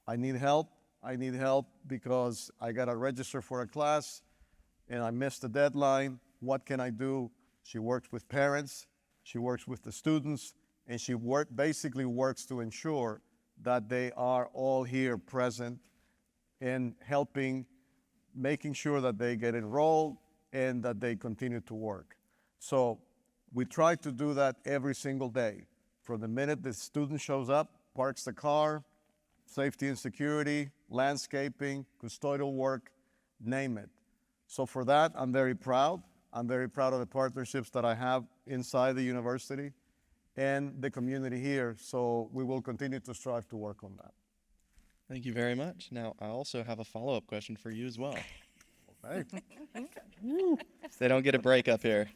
I need help. I need help because I got to register for a class and I missed the deadline. What can I do? She works with parents, she works with the students, and she basically works to ensure that they are all here present and helping, making sure that they get enrolled and that they continue to work. So we try to do that every single day. From the minute the student shows up, parks the car, safety and security, landscaping, custodial work, name it. So for that, I'm very proud. I'm very proud of the partnerships that I have inside the university and the community here. So we will continue to strive to work on that. Thank you very much. Now, I also have a follow-up question for you as well. Hey. They don't get a break up here.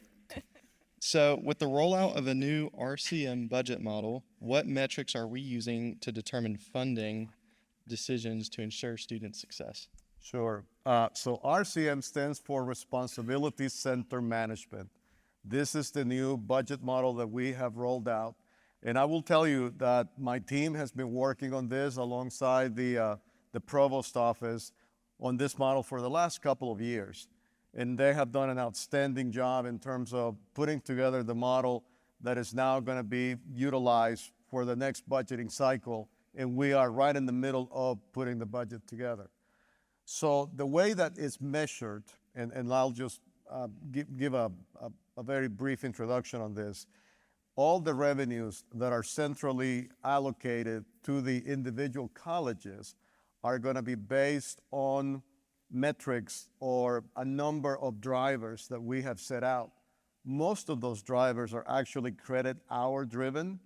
So with the rollout of a new RCM budget model, what metrics are we using to determine funding decisions to ensure student success? Sure. So RCM stands for Responsibility Center Management. This is the new budget model that we have rolled out. And I will tell you that my team has been working on this alongside the provost office on this model for the last couple of years. And they have done an outstanding job in terms of putting together the model that is now going to be utilized for the next budgeting cycle. And we are right in the middle of putting the budget together. So the way that it's measured, and I'll just give a very brief introduction on this, all the revenues that are centrally allocated to the individual colleges are going to be based on metrics or a number of drivers that we have set out. Most of those drivers are actually credit hour driven.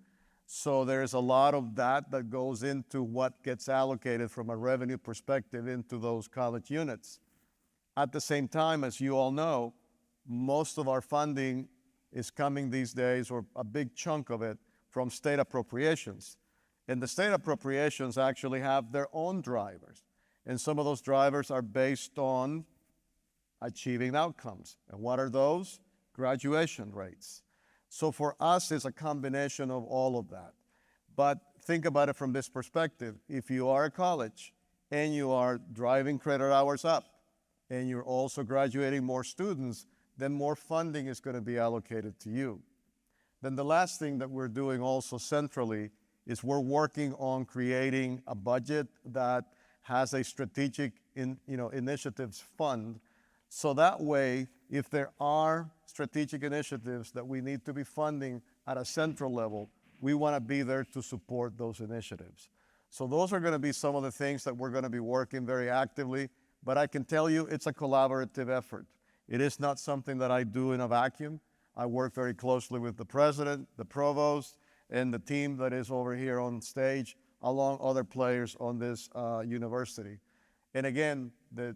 So there's a lot of that goes into what gets allocated from a revenue perspective into those college units. At the same time, as you all know, most of our funding is coming these days, or a big chunk of it, from state appropriations. And the state appropriations actually have their own drivers. And some of those drivers are based on achieving outcomes. And what are those? Graduation rates. So for us, it's a combination of all of that. But think about it from this perspective. If you are a college and you are driving credit hours up and you're also graduating more students, then more funding is going to be allocated to you. Then the last thing that we're doing also centrally is we're working on creating a budget that has a strategic initiatives fund. So that way, if there are strategic initiatives that we need to be funding at a central level, we want to be there to support those initiatives. So those are going to be some of the things that we're going to be working very actively, but I can tell you it's a collaborative effort. It is not something that I do in a vacuum. I work very closely with the president, the provost, and the team that is over here on stage, along other players on this university. And again, the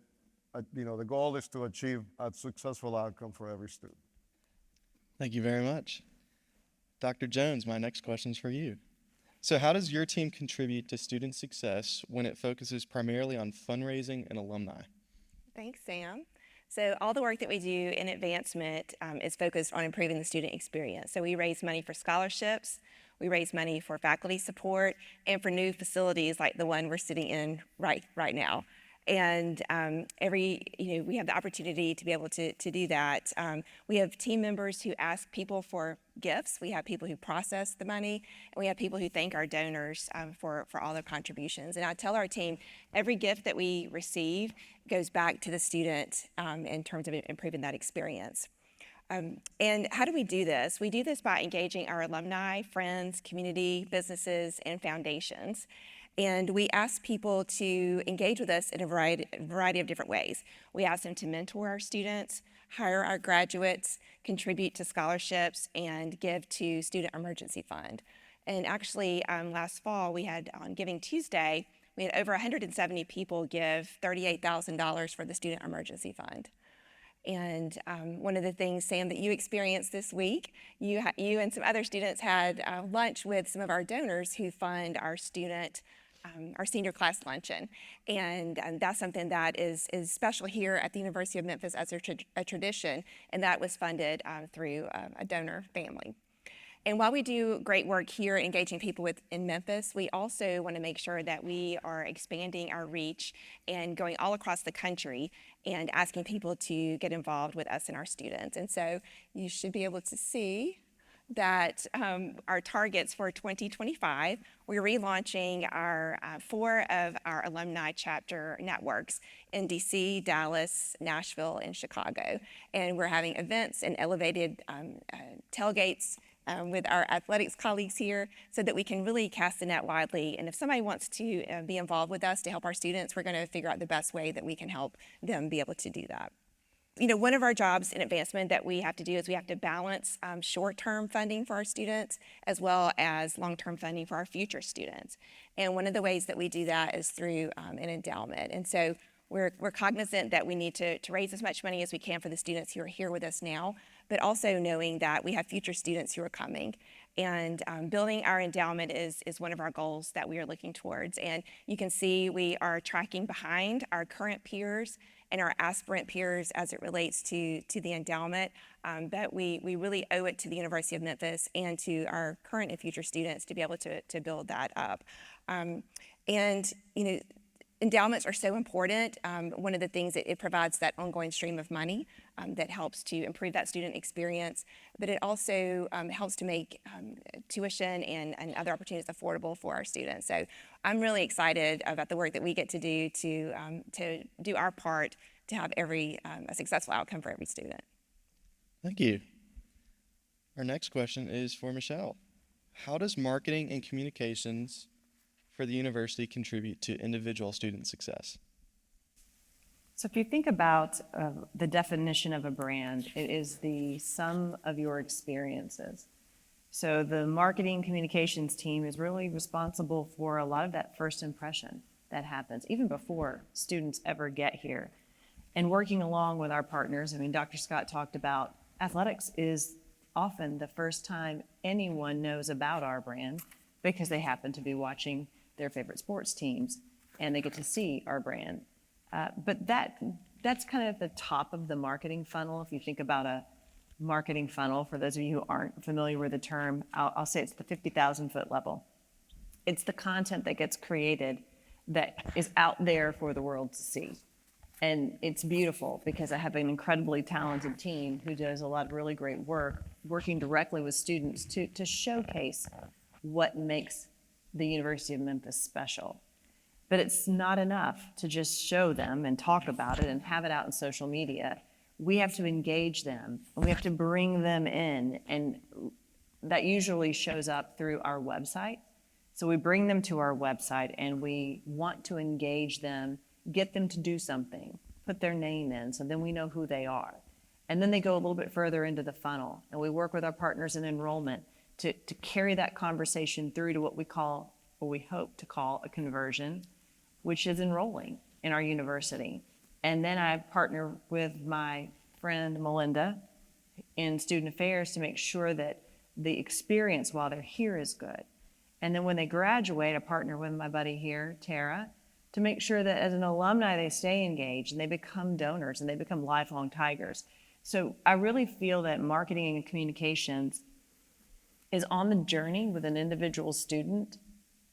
goal is to achieve a successful outcome for every student. Thank you very much. Dr. Jones, my next question is for you. So how does your team contribute to student success when it focuses primarily on fundraising and alumni? Thanks, Sam. So all the work that we do in advancement is focused on improving the student experience. So we raise money for scholarships, we raise money for faculty support, and for new facilities like the one we're sitting in right now. And we have the opportunity to be able to do that. We have team members who ask people for gifts. We have people who process the money, and we have people who thank our donors for all their contributions. And I tell our team, every gift that we receive goes back to the student in terms of improving that experience. And how do we do this? We do this by engaging our alumni, friends, community, businesses, and foundations. And we ask people to engage with us in a variety of different ways. We ask them to mentor our students, hire our graduates, contribute to scholarships, and give to Student Emergency Fund. And actually, last fall, we had on Giving Tuesday, we had over 170 people give $38,000 for the Student Emergency Fund. And one of the things, Sam, that you experienced this week, you and some other students had lunch with some of our donors who fund our senior class luncheon. And that's something that is special here at the University of Memphis as a tradition, and that was funded through a donor family. And while we do great work here engaging people in Memphis, we also want to make sure that we are expanding our reach and going all across the country and asking people to get involved with us and our students. And so you should be able to see that our targets for 2025, we're relaunching our 4 of our alumni chapter networks in DC, Dallas, Nashville, and Chicago. And we're having events and elevated tailgates with our athletics colleagues here so that we can really cast the net widely. And if somebody wants to be involved with us to help our students, we're going to figure out the best way that we can help them be able to do that. You know, one of our jobs in advancement that we have to do is we have to balance short-term funding for our students as well as long-term funding for our future students. And one of the ways that we do that is through an endowment. And so we're cognizant that we need to raise as much money as we can for the students who are here with us now, but also knowing that we have future students who are coming. And building our endowment is one of our goals that we are looking towards. And you can see we are tracking behind our current peers and our aspirant peers as it relates to the endowment, but we really owe it to the University of Memphis and to our current and future students to be able to build that up. And you know, endowments are so important. One of the things, it provides that ongoing stream of money that helps to improve that student experience, but it also helps to make tuition and other opportunities affordable for our students. So I'm really excited about the work that we get to do to do our part to have a successful outcome for every student. Thank you. Our next question is for Michelle. How does marketing and communications for the university contribute to individual student success? So if you think about the definition of a brand, it is the sum of your experiences. So the marketing communications team is really responsible for a lot of that first impression that happens, even before students ever get here. And working along with our partners, I mean, Dr. Scott talked about athletics is often the first time anyone knows about our brand because they happen to be watching their favorite sports teams and they get to see our brand. But that's kind of the top of the marketing funnel. If you think about a marketing funnel, for those of you who aren't familiar with the term, I'll say it's the 50,000 foot level. It's the content that gets created that is out there for the world to see. And it's beautiful because I have an incredibly talented team who does a lot of really great work working directly with students to showcase what makes the University of Memphis special. But it's not enough to just show them and talk about it and have it out in social media. We have to engage them and we have to bring them in, and that usually shows up through our website. So we bring them to our website and we want to engage them, get them to do something, put their name in so then we know who they are. And then they go a little bit further into the funnel and we work with our partners in enrollment to carry that conversation through to what we hope to call a conversion, which is enrolling in our university. And then I partner with my friend Melinda in student affairs to make sure that the experience while they're here is good. And then when they graduate, I partner with my buddy here, Tara, to make sure that as an alumni, they stay engaged and they become donors and they become lifelong Tigers. So I really feel that marketing and communications is on the journey with an individual student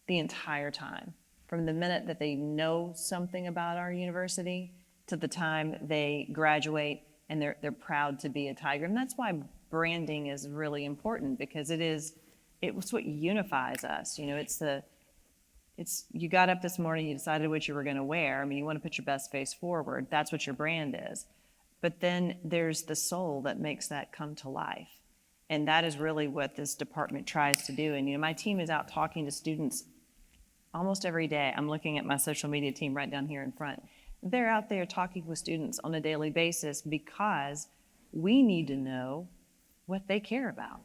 the entire time, from the minute that they know something about our university to the time they graduate and they're proud to be a Tiger. And that's why branding is really important, because it's what unifies us. You know, you got up this morning, you decided what you were going to wear. I mean, you want to put your best face forward. That's what your brand is. But then there's the soul that makes that come to life. And that is really what this department tries to do. And my team is out talking to students almost every day. I'm looking at my social media team right down here in front. They're out there talking with students on a daily basis because we need to know what they care about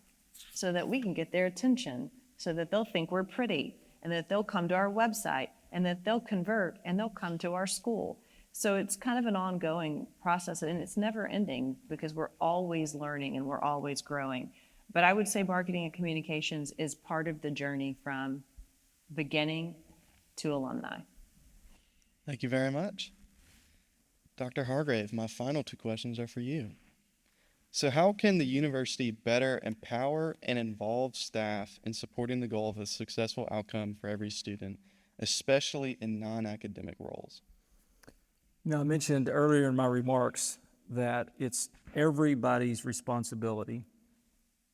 so that we can get their attention, so that they'll think we're pretty, and that they'll come to our website, and that they'll convert, and they'll come to our school. So it's kind of an ongoing process, and it's never ending because we're always learning and we're always growing. But I would say marketing and communications is part of the journey from beginning to alumni. Thank you very much. Dr. Hargrave, my final two questions are for you. So how can the university better empower and involve staff in supporting the goal of a successful outcome for every student, especially in non-academic roles? Now, I mentioned earlier in my remarks that it's everybody's responsibility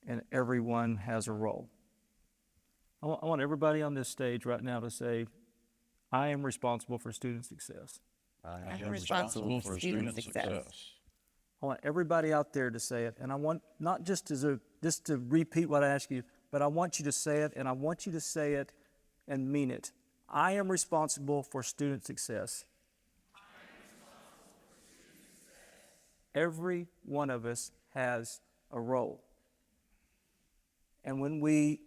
and everyone has a role. I want everybody on this stage right now to say, I am responsible for student success. I am responsible for student success. I want everybody out there to say it, and I want not just to repeat what I asked you, but I want you to say it, and I want you to say it and mean it. I am responsible for student success. Every one of us has a role. And when we,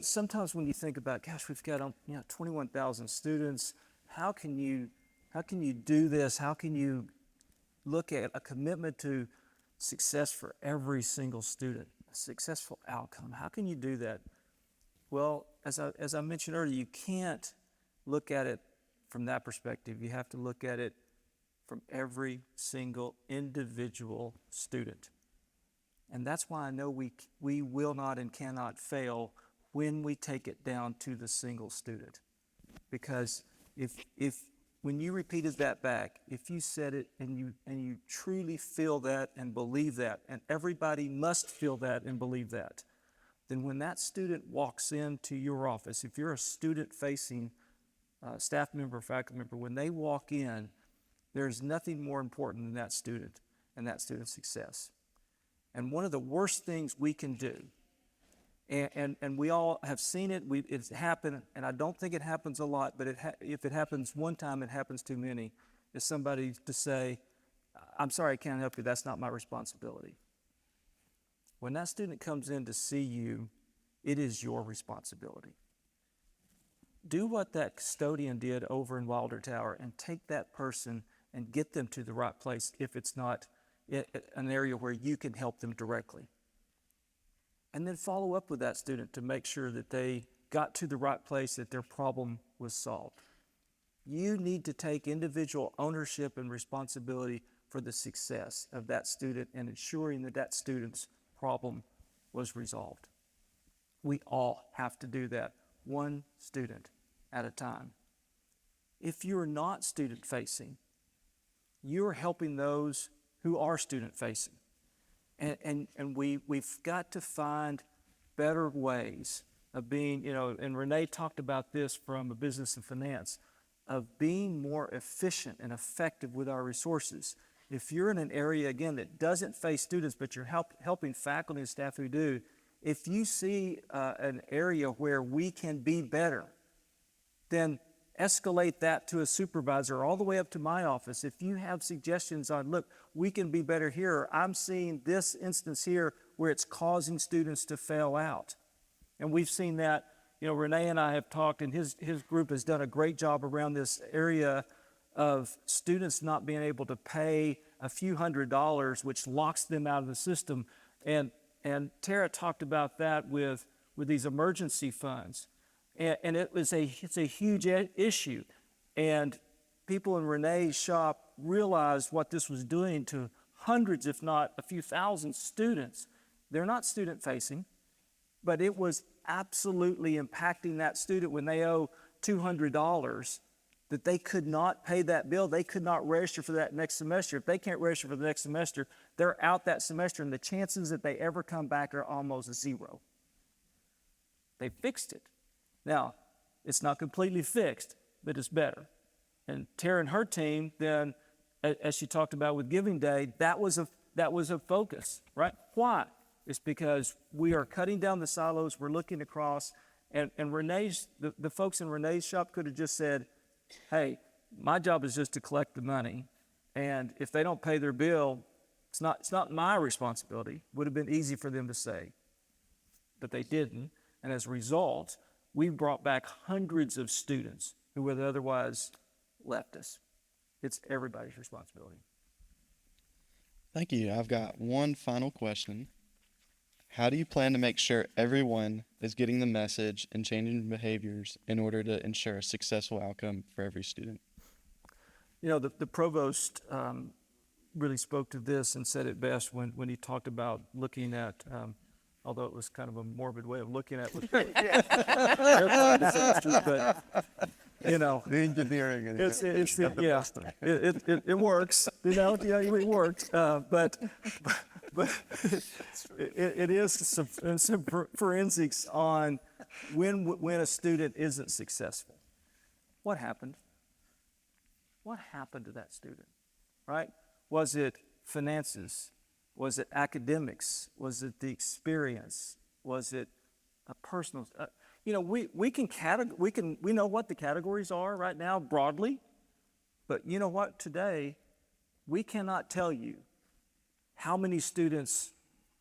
sometimes when you think about, gosh, we've got 21,000 students, how can you do this? How can you look at a commitment to success for every single student, a successful outcome? How can you do that? Well, as I mentioned earlier, you can't look at it from that perspective. You have to look at it from every single individual student. And that's why I know we will not and cannot fail when we take it down to the single student. Because if when you repeated that back, if you said it and you truly feel that and believe that, and everybody must feel that and believe that, then when that student walks into your office, if you're a student-facing staff member, faculty member, when they walk in, there's nothing more important than that student and that student's success. And one of the worst things we can do, and we all have seen it, it's happened, and I don't think it happens a lot, but if it happens one time, it happens too many, is somebody to say, I'm sorry, I can't help you, that's not my responsibility. When that student comes in to see you, it is your responsibility. Do what that custodian did over in Wilder Tower and take that person and get them to the right place if it's not an area where you can help them directly. And then follow up with that student to make sure that they got to the right place, that their problem was solved. You need to take individual ownership and responsibility for the success of that student and ensuring that that student's problem was resolved. We all have to do that, one student at a time. If you're not student-facing, you're helping those who are student-facing. And we've got to find better ways of being, and Renee talked about this from a business and finance, of being more efficient and effective with our resources. If you're in an area, again, that doesn't face students, but you're helping faculty and staff who do, if you see an area where we can be better, then escalate that to a supervisor all the way up to my office. If you have suggestions on, look, we can be better here, or I'm seeing this instance here where it's causing students to fail out. And we've seen that, Renee and I have talked, and his group has done a great job around this area of students not being able to pay a few $100s, which locks them out of the system. And Tara talked about that with these emergency funds. And it's a huge issue. And people in Renee's shop realized what this was doing to hundreds, if not a few thousand students. They're not student-facing, but it was absolutely impacting that student when they owe $200, that they could not pay that bill. They could not register for that next semester. If they can't register for the next semester, they're out that semester, and the chances that they ever come back are almost zero. They fixed it. Now, it's not completely fixed, but it's better. And Tara and her team then as she talked about with Giving Day, that was a focus, right? Why? It's because we are cutting down the silos, we're looking across, and the folks in Renee's shop could have just said, hey, my job is just to collect the money, and if they don't pay their bill, it's not my responsibility. Would have been easy for them to say, but they didn't, and as a result, we brought back hundreds of students who would have otherwise left us. It's everybody's responsibility. Thank you. I've got one final question. How do you plan to make sure everyone is getting the message and changing behaviors in order to ensure a successful outcome for every student? You know, the provost really spoke to this and said it best when he talked about looking at, although it was kind of a morbid way of looking at airport disasters, but you know, the engineering and it works. You know, it works. But it is some forensics on when a student isn't successful. What happened? What happened to that student? Right? Was it finances? Was it academics? Was it the experience? Was it a personal? You know, we know what the categories are right now broadly, but you know what? Today, we cannot tell you how many students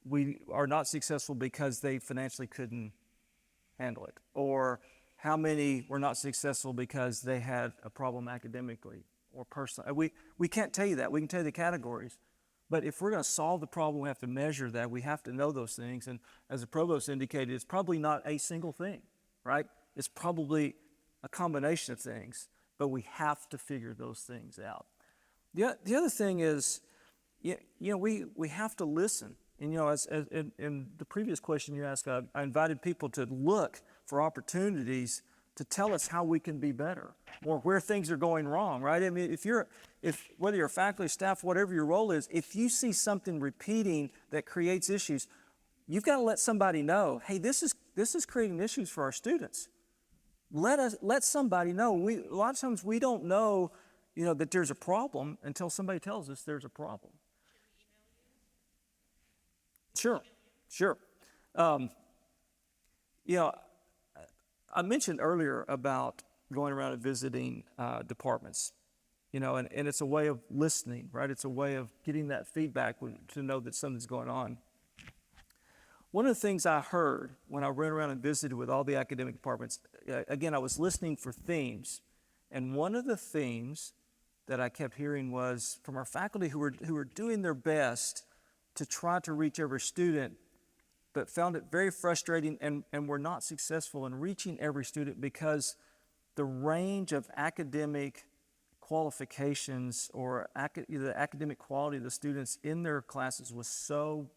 we are not successful because they financially couldn't handle it, or how many were not successful because they had a problem academically or personally. We can't tell you that. We can tell you the categories. But if we're going to solve the problem, we have to measure that. We have to know those things. And as the provost indicated, it's probably not a single thing, right? It's probably a combination of things, but we have to figure those things out. The other thing is, you know, we have to listen. And, you know, as in the previous question you asked, I invited people to look for opportunities to tell us how we can be better or where things are going wrong, right? I mean, whether you're faculty, staff, whatever your role is, if you see something repeating that creates issues, you've got to let somebody know, hey, this is creating issues for our students. Let somebody know. A lot of times we don't know, you know, that there's a problem until somebody tells us there's a problem. Sure. You know, I mentioned earlier about going around and visiting departments, you know, and it's a way of listening, right? It's a way of getting that feedback to know that something's going on. One of the things I heard when I ran around and visited with all the academic departments, again, I was listening for themes, and one of the themes that I kept hearing was from our faculty who were doing their best to try to reach every student, but found it very frustrating and were not successful in reaching every student because the range of academic qualifications or the academic quality of the students in their classes was so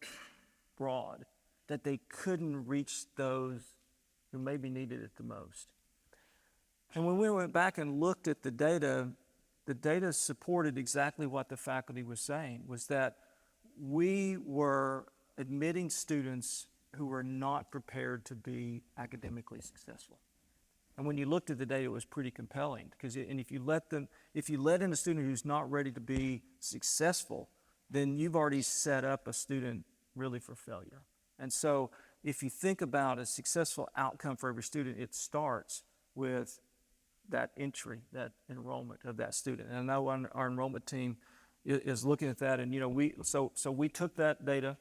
broad that they couldn't reach those who maybe needed it the most. And when we went back and looked at the data supported exactly what the faculty was saying, was that we were admitting students who were not prepared to be academically successful. And when you looked at the data, it was pretty compelling because if you let in a student who's not ready to be successful, then you've already set up a student really for failure. And so if you think about a successful outcome for every student, it starts with that entry, that enrollment of that student. And I know our enrollment team is looking at that, and you know, we took that data.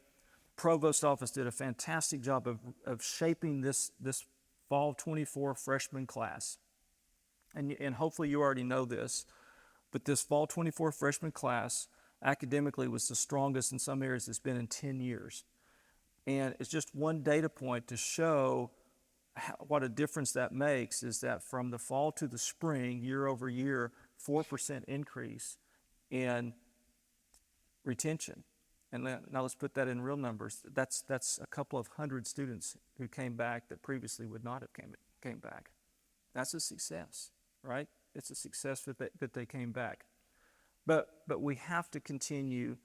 Provost office did a fantastic job of shaping this fall 24 freshman class. And hopefully you already know this, but this fall 24 freshman class academically was the strongest in some areas it's been in 10 years. And it's just one data point to show what a difference that makes, is that from the fall to the spring, year over year, 4% increase in retention. And now let's put that in real numbers. That's a couple of hundred students who came back that previously would not have came back. That's a success, right? It's a success that they came back. But we have to continue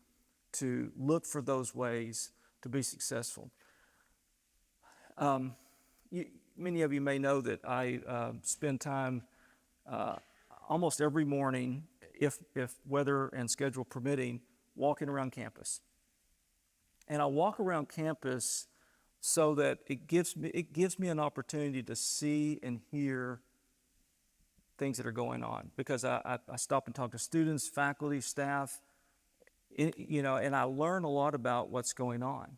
to look for those ways to be successful. Many of you may know that I spend time almost every morning if weather and schedule permitting, walking around campus. And I walk around campus so that it gives me an opportunity to see and hear things that are going on, because I stop and talk to students, faculty, staff, and I learn a lot about what's going on.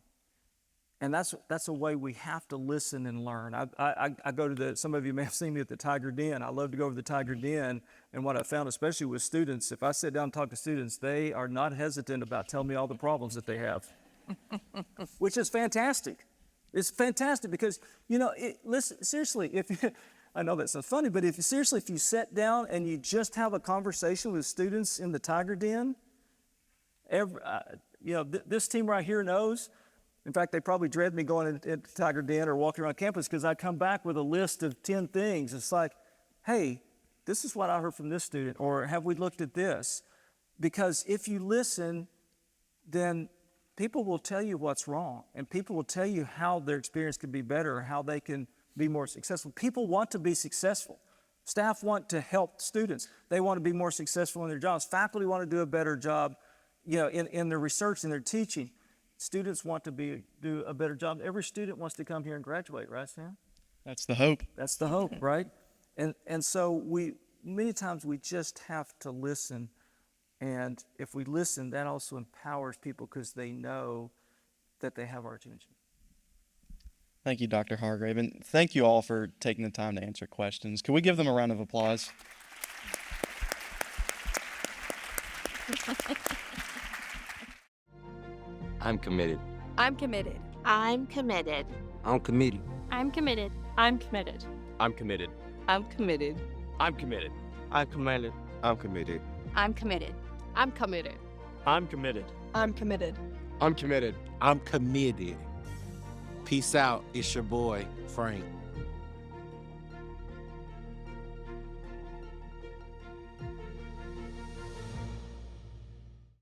And that's a way we have to listen and learn. I go to some of you may have seen me at the Tiger Den. I love to go over the Tiger Den, and what I found, especially with students, if I sit down and talk to students, they are not hesitant about telling me all the problems that they have, which is fantastic. It's fantastic because, listen, seriously, I know that sounds funny, but if you sit down and you just have a conversation with students in the Tiger Den, this team right here knows. In fact, they probably dread me going into Tiger Den or walking around campus because I come back with a list of 10 things. It's like, hey, this is what I heard from this student, or have we looked at this? Because if you listen, then people will tell you what's wrong, and people will tell you how their experience can be better, or how they can be more successful. People want to be successful. Staff want to help students. They want to be more successful in their jobs. Faculty want to do a better job, in their research and their teaching. Students want to do a better job. Every student wants to come here and graduate, right, Sam? That's the hope. That's the hope, right? And so many times we just have to listen. And if we listen, that also empowers people because they know that they have our attention. Thank you, Dr. Hargrave, and thank you all for taking the time to answer questions. Can we give them a round of applause? I'm committed. I'm committed. I'm committed. I'm committed. I'm committed. I'm committed. I'm committed. I'm committed. I'm committed. I'm committed. I'm committed. I'm committed. I'm committed. I'm committed. I'm committed. I'm committed. I'm committed. Peace out. It's your boy, Frank.